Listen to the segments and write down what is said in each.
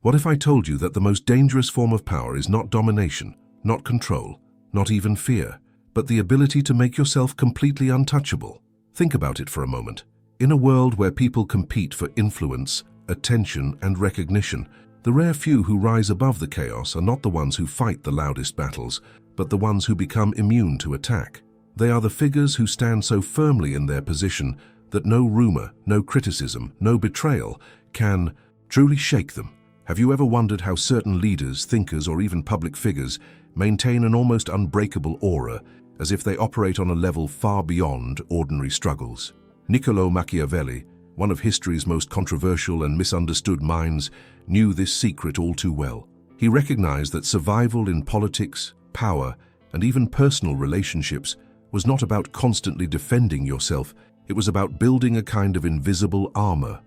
What if I told you that the most dangerous form of power is not domination, not control, not even fear, but the ability to make yourself completely untouchable? Think about it for a moment. In a world where people compete for influence, attention, and recognition, the rare few who rise above the chaos are not the ones who fight the loudest battles, but the ones who become immune to attack. They are the figures who stand so firmly in their position that no rumor, no criticism, no betrayal can truly shake them. Have you ever wondered how certain leaders, thinkers, or even public figures maintain an almost unbreakable aura, as if they operate on a level far beyond ordinary struggles? Niccolò Machiavelli, one of history's most controversial and misunderstood minds, knew this secret all too well. He recognized that survival in politics, power, and even personal relationships was not about constantly defending yourself. It was about building a kind of invisible armor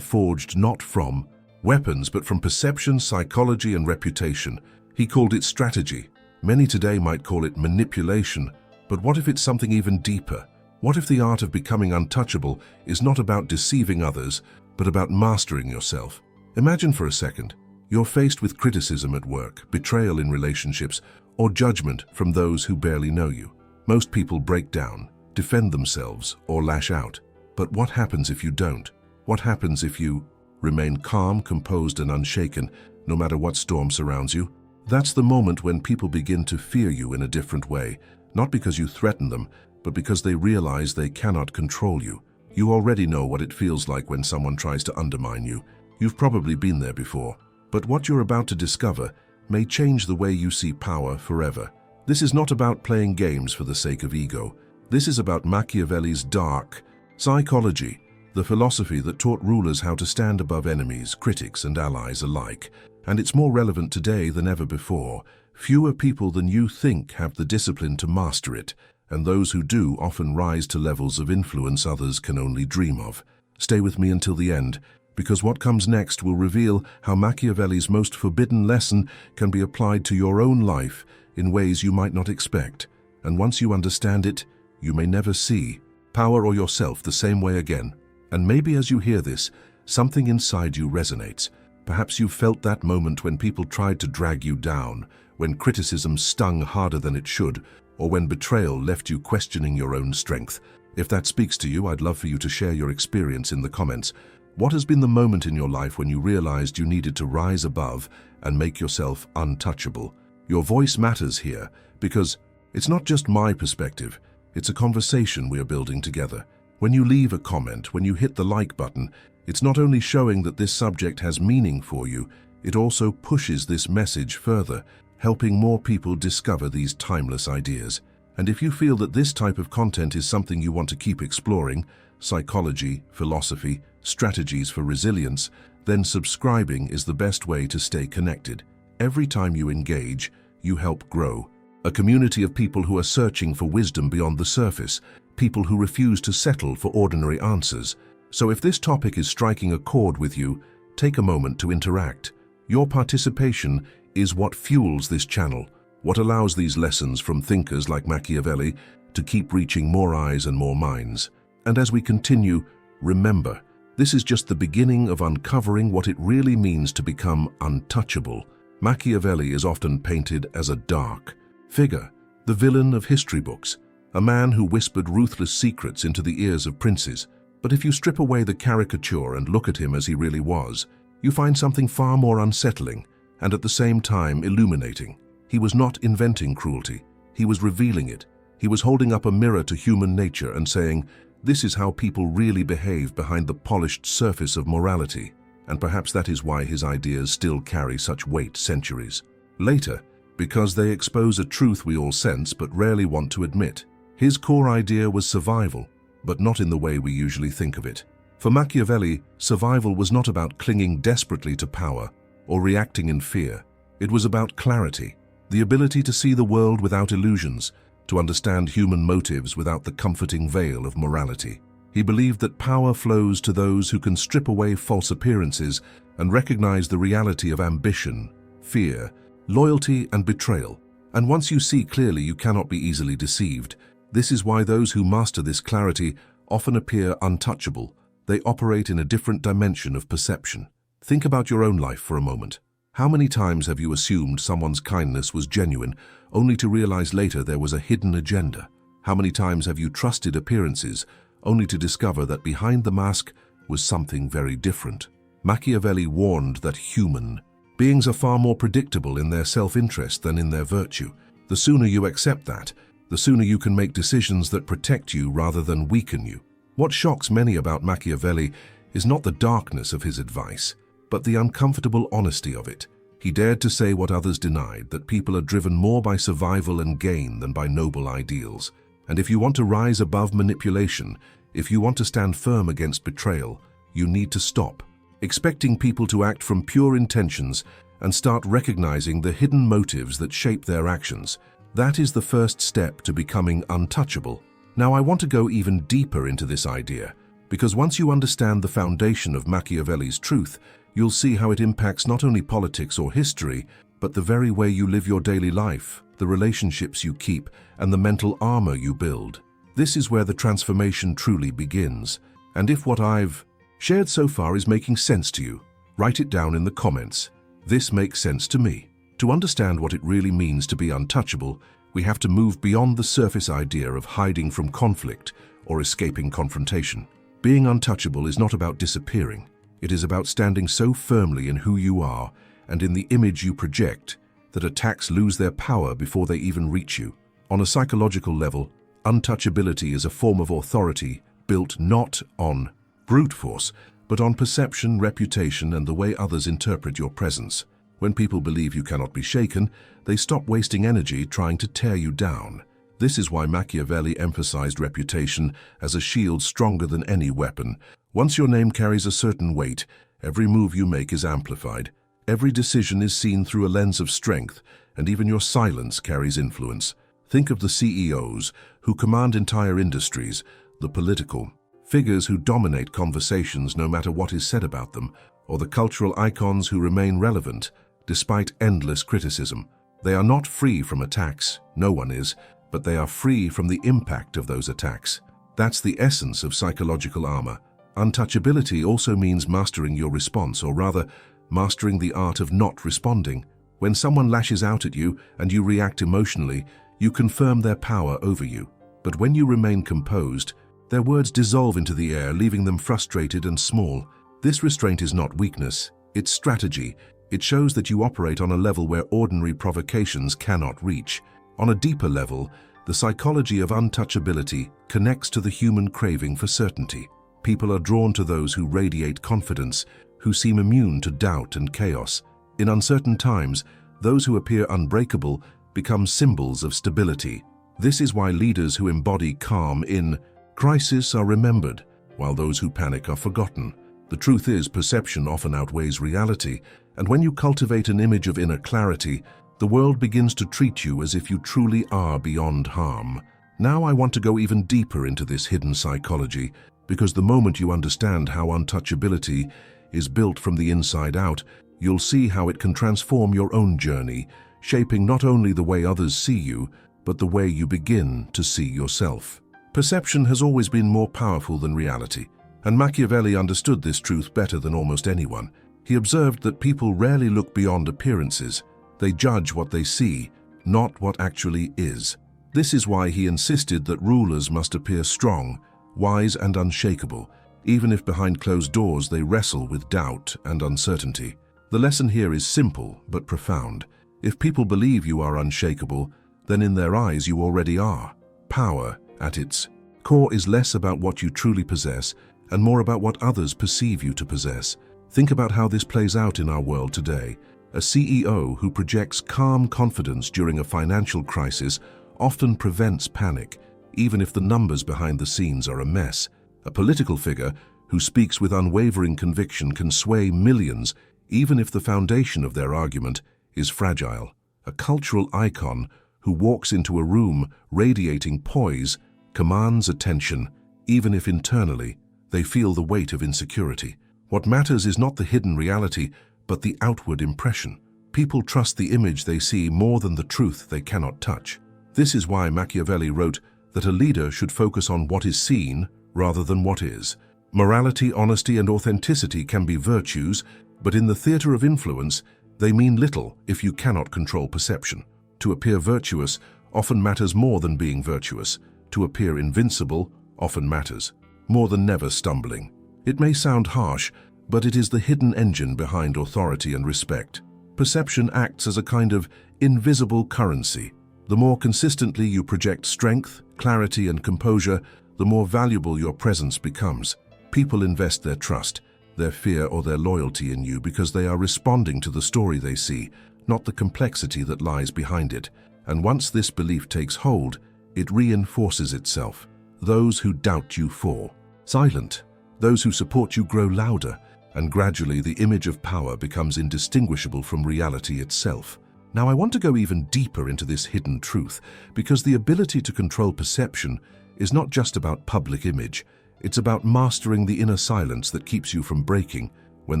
forged not from weapons but from perception, psychology, and reputation. He called it strategy. Many today might call it manipulation, but what if it's something even deeper? What if the art of becoming untouchable is not about deceiving others, but about mastering yourself? Imagine for a second, you're faced with criticism at work, betrayal in relationships, or judgment from those who barely know you. Most people break down, defend themselves, or lash out. But what happens if you don't? What happens if you remain calm, composed, and unshaken, no matter what storm surrounds you? That's the moment when people begin to fear you in a different way, not because you threaten them, but because they realize they cannot control you. You already know what it feels like when someone tries to undermine you. You've probably been there before. But what you're about to discover may change the way you see power forever. This is not about playing games for the sake of ego. This is about Machiavelli's dark psychology, the philosophy that taught rulers how to stand above enemies, critics, and allies alike. And it's more relevant today than ever before. Fewer people than you think have the discipline to master it, and those who do often rise to levels of influence others can only dream of. Stay with me until the end, because what comes next will reveal how Machiavelli's most forbidden lesson can be applied to your own life in ways you might not expect. And once you understand it, you may never see power or yourself the same way again. And maybe as you hear this, something inside you resonates. Perhaps you've felt that moment when people tried to drag you down, when criticism stung harder than it should, or when betrayal left you questioning your own strength. If that speaks to you, I'd love for you to share your experience in the comments. What has been the moment in your life when you realized you needed to rise above and make yourself untouchable? Your voice matters here, because it's not just my perspective, it's a conversation we are building together. When you leave a comment, when you hit the like button, it's not only showing that this subject has meaning for you, it also pushes this message further, helping more people discover these timeless ideas. And if you feel that this type of content is something you want to keep exploring, psychology, philosophy, strategies for resilience, then subscribing is the best way to stay connected. Every time you engage, you help grow a community of people who are searching for wisdom beyond the surface, people who refuse to settle for ordinary answers. So if this topic is striking a chord with you, take a moment to interact. Your participation is what fuels this channel, what allows these lessons from thinkers like Machiavelli to keep reaching more eyes and more minds. And as we continue, remember, this is just the beginning of uncovering what it really means to become untouchable. Machiavelli is often painted as a dark figure, the villain of history books, a man who whispered ruthless secrets into the ears of princes. But if you strip away the caricature and look at him as he really was, you find something far more unsettling and at the same time illuminating. He was not inventing cruelty, he was revealing it. He was holding up a mirror to human nature and saying, this is how people really behave behind the polished surface of morality. And perhaps that is why his ideas still carry such weight centuries later, because they expose a truth we all sense but rarely want to admit. His core idea was survival, but not in the way we usually think of it. For Machiavelli, survival was not about clinging desperately to power or reacting in fear. It was about clarity, the ability to see the world without illusions, to understand human motives without the comforting veil of morality. He believed that power flows to those who can strip away false appearances and recognize the reality of ambition, fear, loyalty, and betrayal. And once you see clearly, you cannot be easily deceived. This is why those who master this clarity often appear untouchable. They operate in a different dimension of perception. Think about your own life for a moment. How many times have you assumed someone's kindness was genuine, only to realize later there was a hidden agenda? How many times have you trusted appearances, only to discover that behind the mask was something very different? Machiavelli warned that human beings are far more predictable in their self-interest than in their virtue. The sooner you accept that, the sooner you can make decisions that protect you rather than weaken you. What shocks many about Machiavelli is not the darkness of his advice, but the uncomfortable honesty of it. He dared to say what others denied, that people are driven more by survival and gain than by noble ideals. And if you want to rise above manipulation, if you want to stand firm against betrayal, you need to stop expecting people to act from pure intentions and start recognizing the hidden motives that shape their actions. That is the first step to becoming untouchable. Now, I want to go even deeper into this idea, because once you understand the foundation of Machiavelli's truth, you'll see how it impacts not only politics or history, but the very way you live your daily life, the relationships you keep, and the mental armor you build. This is where the transformation truly begins. And if what I've shared so far is making sense to you, write it down in the comments. This makes sense to me. To understand what it really means to be untouchable, we have to move beyond the surface idea of hiding from conflict or escaping confrontation. Being untouchable is not about disappearing. It is about standing so firmly in who you are and in the image you project that attacks lose their power before they even reach you. On a psychological level, untouchability is a form of authority built not on brute force, but on perception, reputation, and the way others interpret your presence. When people believe you cannot be shaken, they stop wasting energy trying to tear you down. This is why Machiavelli emphasized reputation as a shield stronger than any weapon. Once your name carries a certain weight, every move you make is amplified. Every decision is seen through a lens of strength, and even your silence carries influence. Think of the CEOs who command entire industries, the political figures who dominate conversations no matter what is said about them, or the cultural icons who remain relevant despite endless criticism. They are not free from attacks, no one is, but they are free from the impact of those attacks. That's the essence of psychological armor. Untouchability also means mastering your response, or rather, mastering the art of not responding. When someone lashes out at you and you react emotionally, you confirm their power over you. But when you remain composed, their words dissolve into the air, leaving them frustrated and small. This restraint is not weakness, it's strategy. It shows that you operate on a level where ordinary provocations cannot reach. On a deeper level, the psychology of untouchability connects to the human craving for certainty. People are drawn to those who radiate confidence, who seem immune to doubt and chaos. In uncertain times, those who appear unbreakable become symbols of stability. This is why leaders who embody calm in crisis are remembered, while those who panic are forgotten. The truth is, perception often outweighs reality, and when you cultivate an image of inner clarity, the world begins to treat you as if you truly are beyond harm. Now I want to go even deeper into this hidden psychology, because the moment you understand how untouchability is built from the inside out, you'll see how it can transform your own journey, shaping not only the way others see you, but the way you begin to see yourself. Perception has always been more powerful than reality, and Machiavelli understood this truth better than almost anyone. He observed that people rarely look beyond appearances. They judge what they see, not what actually is. This is why he insisted that rulers must appear strong, wise, and unshakable, even if behind closed doors they wrestle with doubt and uncertainty. The lesson here is simple but profound. If people believe you are unshakable, then in their eyes you already are. Power, at its core, is less about what you truly possess and more about what others perceive you to possess. Think about how this plays out in our world today. A CEO who projects calm confidence during a financial crisis often prevents panic, even if the numbers behind the scenes are a mess. A political figure who speaks with unwavering conviction can sway millions, even if the foundation of their argument is fragile. A cultural icon who walks into a room radiating poise commands attention, even if internally they feel the weight of insecurity. What matters is not the hidden reality, but the outward impression. People trust the image they see more than the truth they cannot touch. This is why Machiavelli wrote that a leader should focus on what is seen rather than what is. Morality, honesty, and authenticity can be virtues, But in the theater of influence, they mean little if you cannot control perception. To appear virtuous often matters more than being virtuous. To appear invincible often matters more than never stumbling. It may sound harsh, but it is the hidden engine behind authority and respect. Perception acts as a kind of invisible currency. The more consistently you project strength, clarity, and composure, the more valuable your presence becomes. People invest their trust, their fear, or their loyalty in you because they are responding to the story they see, not the complexity that lies behind it. And once this belief takes hold, it reinforces itself. Those who doubt you fall silent. Those who support you grow louder, and gradually the image of power becomes indistinguishable from reality itself. Now, I want to go even deeper into this hidden truth, because the ability to control perception is not just about public image. It's about mastering the inner silence that keeps you from breaking when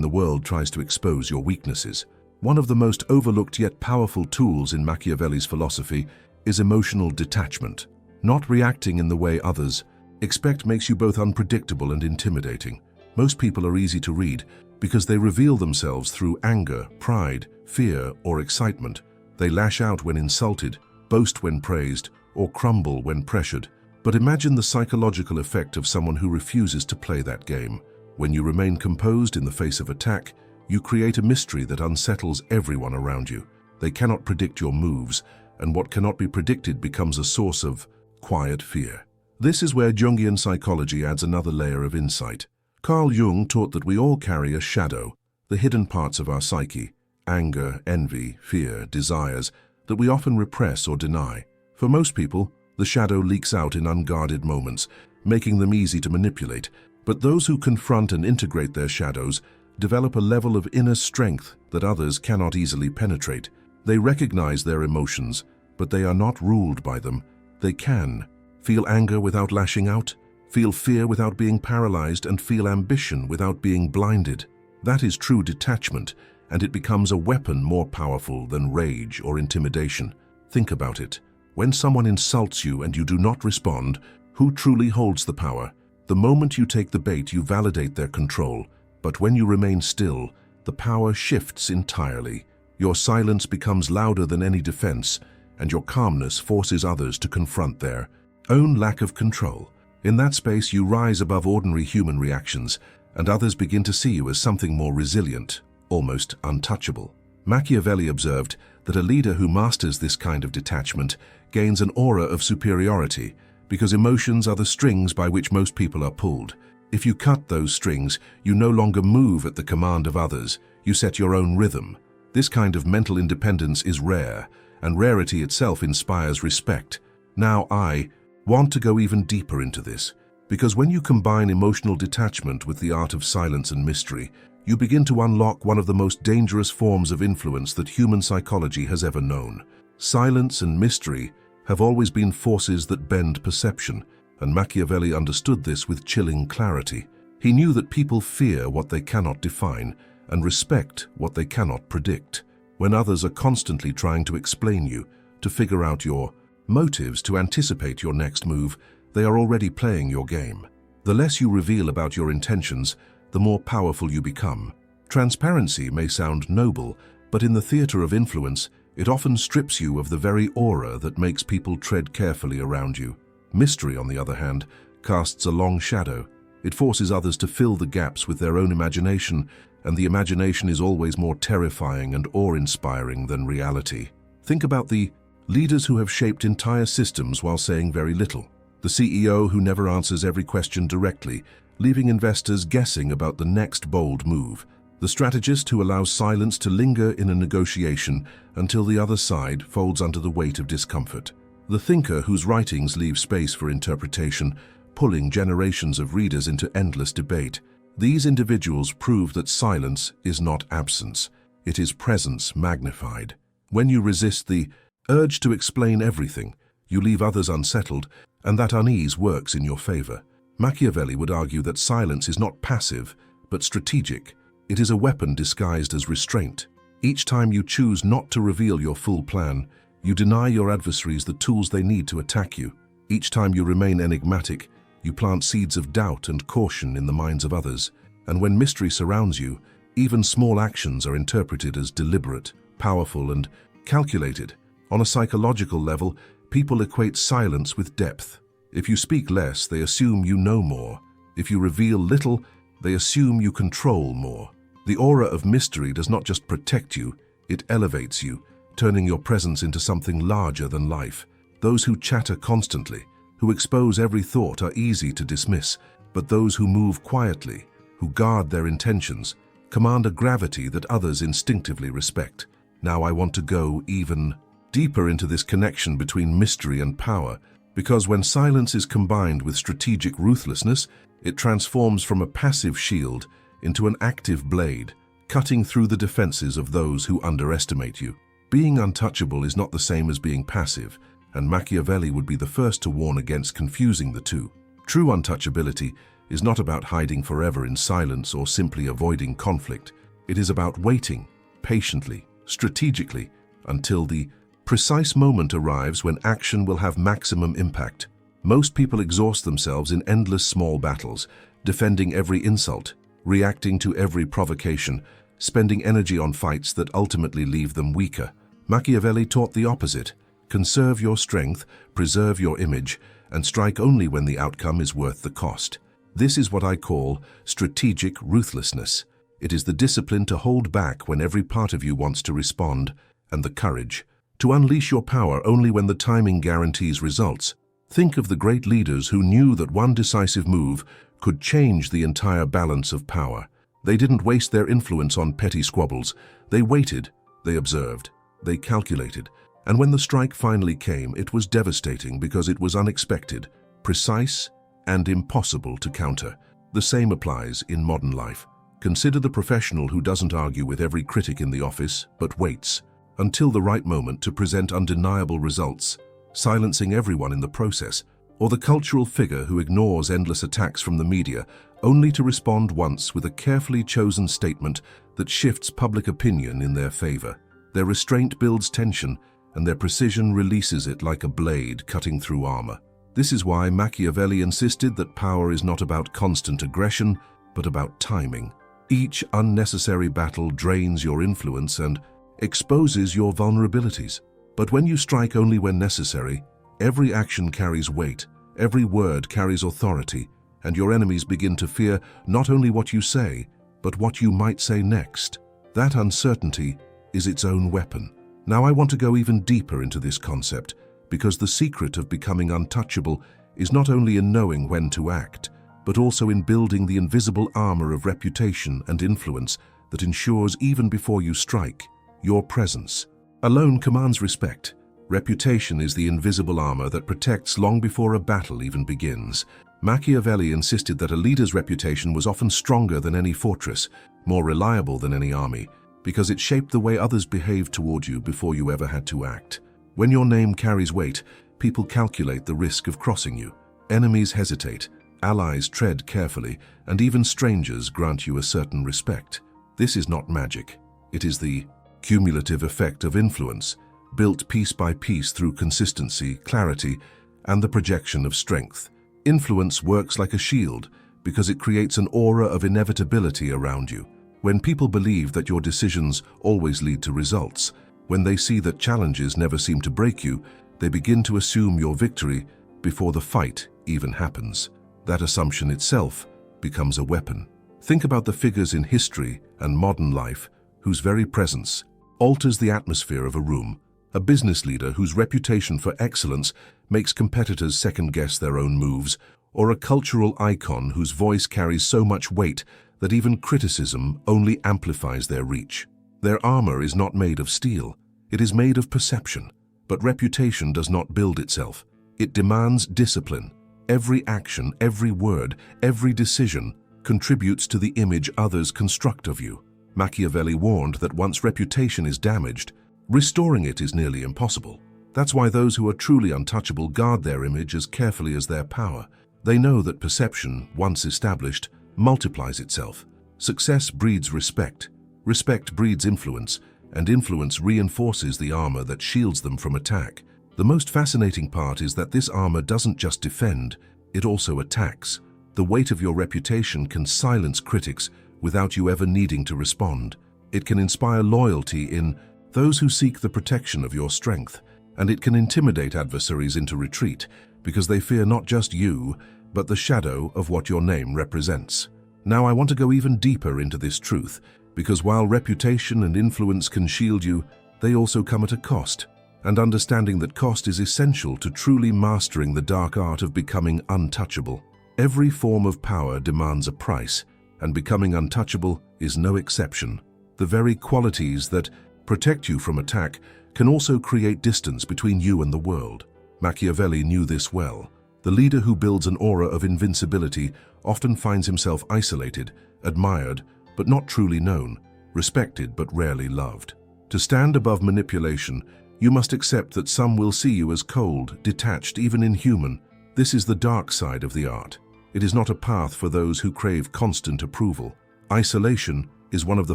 the world tries to expose your weaknesses. One of the most overlooked yet powerful tools in Machiavelli's philosophy is emotional detachment. Not reacting in the way others expect makes you both unpredictable and intimidating. Most people are easy to read because they reveal themselves through anger, pride, fear, or excitement. They lash out when insulted, boast when praised, or crumble when pressured. But imagine the psychological effect of someone who refuses to play that game. When you remain composed in the face of attack, you create a mystery that unsettles everyone around you. They cannot predict your moves, and what cannot be predicted becomes a source of quiet fear. This is where Jungian psychology adds another layer of insight. Carl Jung taught that we all carry a shadow, the hidden parts of our psyche, anger, envy, fear, desires, that we often repress or deny. For most people, the shadow leaks out in unguarded moments, making them easy to manipulate. But those who confront and integrate their shadows develop a level of inner strength that others cannot easily penetrate. They recognize their emotions, but they are not ruled by them. They can feel anger without lashing out, feel fear without being paralyzed, and feel ambition without being blinded. That is true detachment, and it becomes a weapon more powerful than rage or intimidation. Think about it. When someone insults you and you do not respond, who truly holds the power? The moment you take the bait, you validate their control. But when you remain still, the power shifts entirely. Your silence becomes louder than any defense, and your calmness forces others to confront their own lack of control. In that space, you rise above ordinary human reactions, and others begin to see you as something more resilient, almost untouchable. Machiavelli observed that a leader who masters this kind of detachment gains an aura of superiority, because emotions are the strings by which most people are pulled. If you cut those strings, you no longer move at the command of others, you set your own rhythm. This kind of mental independence is rare, and rarity itself inspires respect. Now I want to go even deeper into this, because when you combine emotional detachment with the art of silence and mystery, you begin to unlock one of the most dangerous forms of influence that human psychology has ever known. Silence and mystery have always been forces that bend perception, and Machiavelli understood this with chilling clarity. He knew that people fear what they cannot define and respect what they cannot predict. When others are constantly trying to explain you, to figure out your motives, to anticipate your next move, they are already playing your game. The less you reveal about your intentions, the more powerful you become. Transparency may sound noble, but in the theater of influence, it often strips you of the very aura that makes people tread carefully around you. Mystery, on the other hand, casts a long shadow. It forces others to fill the gaps with their own imagination, and the imagination is always more terrifying and awe-inspiring than reality. Think about the leaders who have shaped entire systems while saying very little. The CEO who never answers every question directly, leaving investors guessing about the next bold move. The strategist who allows silence to linger in a negotiation until the other side folds under the weight of discomfort. The thinker whose writings leave space for interpretation, pulling generations of readers into endless debate. These individuals prove that silence is not absence, it is presence magnified. When you resist the urge to explain everything, you leave others unsettled, and that unease works in your favor. Machiavelli would argue that silence is not passive, but strategic. It is a weapon disguised as restraint. Each time you choose not to reveal your full plan, you deny your adversaries the tools they need to attack you. Each time you remain enigmatic, you plant seeds of doubt and caution in the minds of others. And when mystery surrounds you, Even small actions are interpreted as deliberate, powerful, and calculated. On a psychological level, people equate silence with depth. If you speak less, they assume you know more. If you reveal little, they assume you control more. The aura of mystery does not just protect you, it elevates you, turning your presence into something larger than life. Those who chatter constantly, who expose every thought, are easy to dismiss, but those who move quietly, who guard their intentions, command a gravity that others instinctively respect. Now I want to go even deeper into this connection between mystery and power, because when silence is combined with strategic ruthlessness, it transforms from a passive shield into an active blade, cutting through the defenses of those who underestimate you. Being untouchable is not the same as being passive, and Machiavelli would be the first to warn against confusing the two. True untouchability is not about hiding forever in silence or simply avoiding conflict. It is about waiting, patiently, strategically, until the precise moment arrives when action will have maximum impact. Most people exhaust themselves in endless small battles, defending every insult, reacting to every provocation, spending energy on fights that ultimately leave them weaker. Machiavelli taught the opposite. Conserve your strength, preserve your image, and strike only when the outcome is worth the cost. This is what I call strategic ruthlessness. It is the discipline to hold back when every part of you wants to respond, and the courage to unleash your power only when the timing guarantees results. Think of the great leaders who knew that one decisive move could change the entire balance of power. They didn't waste their influence on petty squabbles. They waited, they observed, they calculated. And when the strike finally came, it was devastating because it was unexpected, precise, and impossible to counter. The same applies in modern life. Consider the professional who doesn't argue with every critic in the office, but waits until the right moment to present undeniable results, silencing everyone in the process, or the cultural figure who ignores endless attacks from the media only to respond once with a carefully chosen statement that shifts public opinion in their favor. Their restraint builds tension, and their precision releases it like a blade cutting through armor. This is why Machiavelli insisted that power is not about constant aggression, but about timing. Each unnecessary battle drains your influence and exposes your vulnerabilities. But when you strike only when necessary, every action carries weight, every word carries authority, and your enemies begin to fear not only what you say, but what you might say next. That uncertainty is its own weapon. Now I want to go even deeper into this concept, because the secret of becoming untouchable is not only in knowing when to act, but also in building the invisible armor of reputation and influence that ensures even before you strike, your presence alone commands respect. Reputation is the invisible armor that protects long before a battle even begins. Machiavelli insisted that a leader's reputation was often stronger than any fortress, more reliable than any army, because it shaped the way others behaved toward you before you ever had to act. When your name carries weight, people calculate the risk of crossing you. Enemies hesitate, allies tread carefully, and even strangers grant you a certain respect. This is not magic. It is the cumulative effect of influence, built piece by piece through consistency, clarity, and the projection of strength. Influence works like a shield because it creates an aura of inevitability around you. When people believe that your decisions always lead to results, when they see that challenges never seem to break you, they begin to assume your victory before the fight even happens. That assumption itself becomes a weapon. Think about the figures in history and modern life whose very presence alters the atmosphere of a room. A business leader whose reputation for excellence makes competitors second-guess their own moves, or a cultural icon whose voice carries so much weight that even criticism only amplifies their reach. Their armor is not made of steel, it is made of perception. But reputation does not build itself. It demands discipline. Every action, every word, every decision contributes to the image others construct of you. Machiavelli warned that once reputation is damaged, restoring it is nearly impossible. That's why those who are truly untouchable guard their image as carefully as their power. They know that perception, once established, multiplies itself. Success breeds respect. Respect breeds influence, and influence reinforces the armor that shields them from attack. The most fascinating part is that this armor doesn't just defend, it also attacks. The weight of your reputation can silence critics, without you ever needing to respond. It can inspire loyalty in those who seek the protection of your strength, and it can intimidate adversaries into retreat because they fear not just you, but the shadow of what your name represents. Now I want to go even deeper into this truth, because while reputation and influence can shield you, they also come at a cost. And understanding that cost is essential to truly mastering the dark art of becoming untouchable. Every form of power demands a price, and becoming untouchable is no exception. The very qualities that protect you from attack can also create distance between you and the world. Machiavelli knew this well. The leader who builds an aura of invincibility often finds himself isolated, admired, but not truly known, respected but rarely loved. To stand above manipulation, you must accept that some will see you as cold, detached, even inhuman. This is the dark side of the art. It is not a path for those who crave constant approval. Isolation is one of the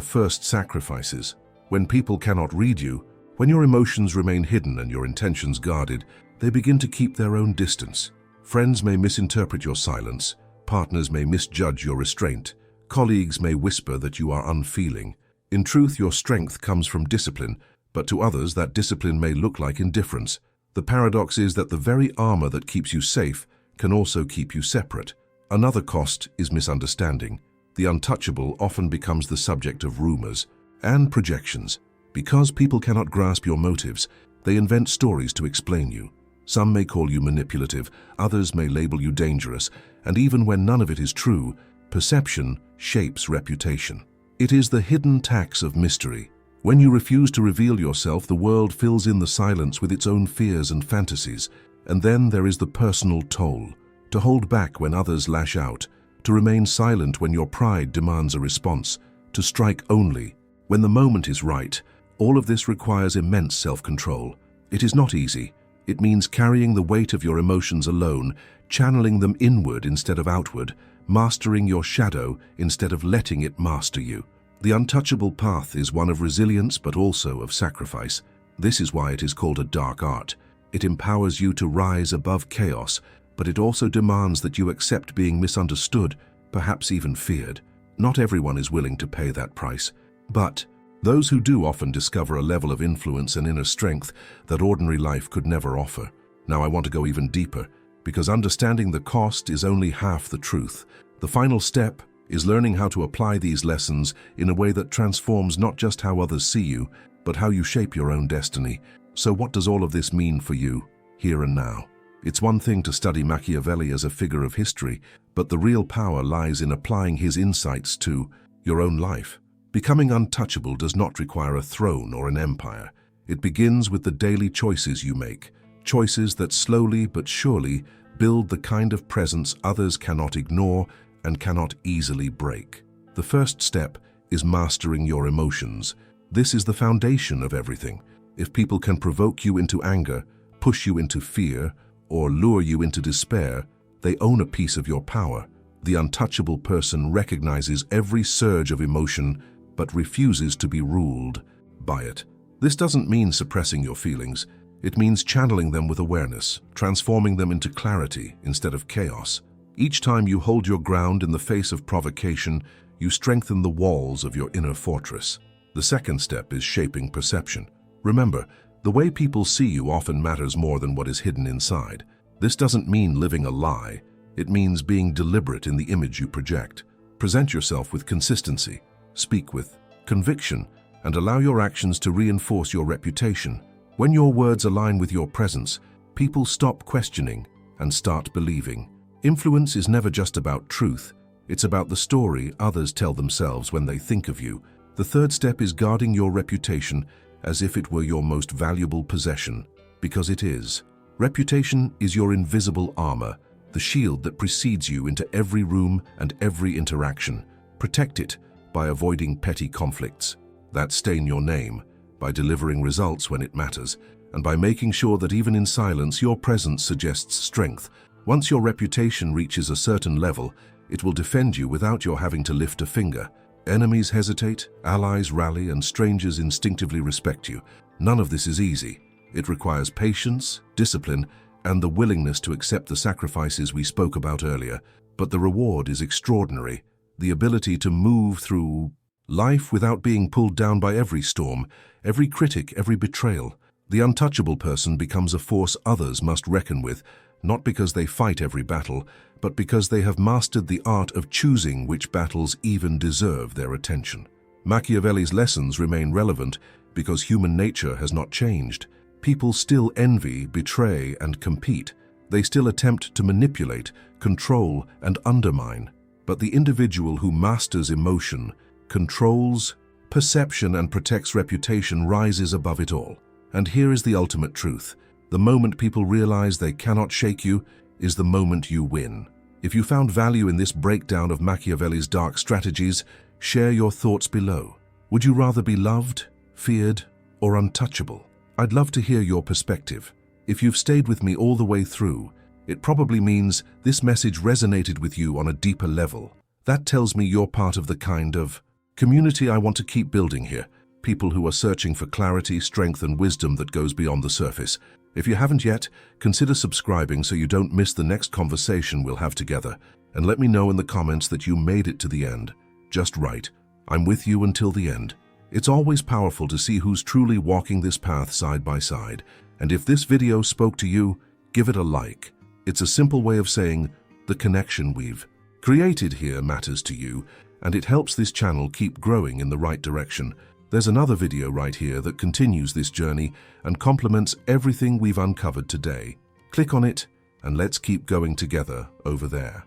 first sacrifices. When people cannot read you, when your emotions remain hidden and your intentions guarded, they begin to keep their own distance. Friends may misinterpret your silence, partners may misjudge your restraint, colleagues may whisper that you are unfeeling. In truth, your strength comes from discipline, but to others that discipline may look like indifference. The paradox is that the very armor that keeps you safe can also keep you separate. Another cost is misunderstanding. The untouchable often becomes the subject of rumors and projections. Because people cannot grasp your motives, they invent stories to explain you. Some may call you manipulative, others may label you dangerous, and even when none of it is true, perception shapes reputation. It is the hidden tax of mystery. When you refuse to reveal yourself, the world fills in the silence with its own fears and fantasies. And then there is the personal toll. To hold back when others lash out, to remain silent when your pride demands a response, to strike only when the moment is right. All of this requires immense self-control. It is not easy. It means carrying the weight of your emotions alone, channeling them inward instead of outward, mastering your shadow instead of letting it master you. The untouchable path is one of resilience but also of sacrifice. This is why it is called a dark art. It empowers you to rise above chaos, but it also demands that you accept being misunderstood, perhaps even feared. Not everyone is willing to pay that price, but those who do often discover a level of influence and inner strength that ordinary life could never offer. Now I want to go even deeper, because understanding the cost is only half the truth. The final step is learning how to apply these lessons in a way that transforms not just how others see you, but how you shape your own destiny. So what does all of this mean for you, here and now? It's one thing to study Machiavelli as a figure of history, but the real power lies in applying his insights to your own life. Becoming untouchable does not require a throne or an empire. It begins with the daily choices you make, choices that slowly but surely build the kind of presence others cannot ignore and cannot easily break. The first step is mastering your emotions. This is the foundation of everything. If people can provoke you into anger, push you into fear, or lure you into despair, they own a piece of your power. The untouchable person recognizes every surge of emotion but refuses to be ruled by it. This doesn't mean suppressing your feelings. It means channeling them with awareness, transforming them into clarity instead of chaos. Each time you hold your ground in the face of provocation, you strengthen the walls of your inner fortress. The second step is shaping perception. Remember, the way people see you often matters more than what is hidden inside. This doesn't mean living a lie. It means being deliberate in the image you project. Present yourself with consistency, speak with conviction, and allow your actions to reinforce your reputation. When your words align with your presence, people stop questioning and start believing. Influence is never just about truth. It's about the story others tell themselves when they think of you. The third step is guarding your reputation as if it were your most valuable possession, because it is. Reputation is your invisible armor, the shield that precedes you into every room and every interaction. Protect it by avoiding petty conflicts that stain your name, by delivering results when it matters, and by making sure that even in silence your presence suggests strength. Once your reputation reaches a certain level, it will defend you without your having to lift a finger. Enemies hesitate, allies rally, and strangers instinctively respect you. None of this is easy. It requires patience, discipline, and the willingness to accept the sacrifices we spoke about earlier. But the reward is extraordinary. the ability to move through life without being pulled down by every storm, every critic, every betrayal. The untouchable person becomes a force others must reckon with, not because they fight every battle, but because they have mastered the art of choosing which battles even deserve their attention. Machiavelli's lessons remain relevant because human nature has not changed. People still envy, betray, and compete. They still attempt to manipulate, control, and undermine. But the individual who masters emotion, controls perception, and protects reputation rises above it all. And here is the ultimate truth. The moment people realize they cannot shake you is the moment you win. If you found value in this breakdown of Machiavelli's dark strategies, share your thoughts below. Would you rather be loved, feared, or untouchable? I'd love to hear your perspective. If you've stayed with me all the way through, it probably means this message resonated with you on a deeper level. That tells me you're part of the kind of community I want to keep building here. People who are searching for clarity, strength, and wisdom that goes beyond the surface. If you haven't yet, consider subscribing so you don't miss the next conversation we'll have together. And let me know in the comments that you made it to the end. Just right. I'm with you until the end. It's always powerful to see who's truly walking this path side by side. And if this video spoke to you, give it a like. It's a simple way of saying the connection we've created here matters to you, and it helps this channel keep growing in the right direction. There's another video right here that continues this journey and complements everything we've uncovered today. Click on it and let's keep going together over there.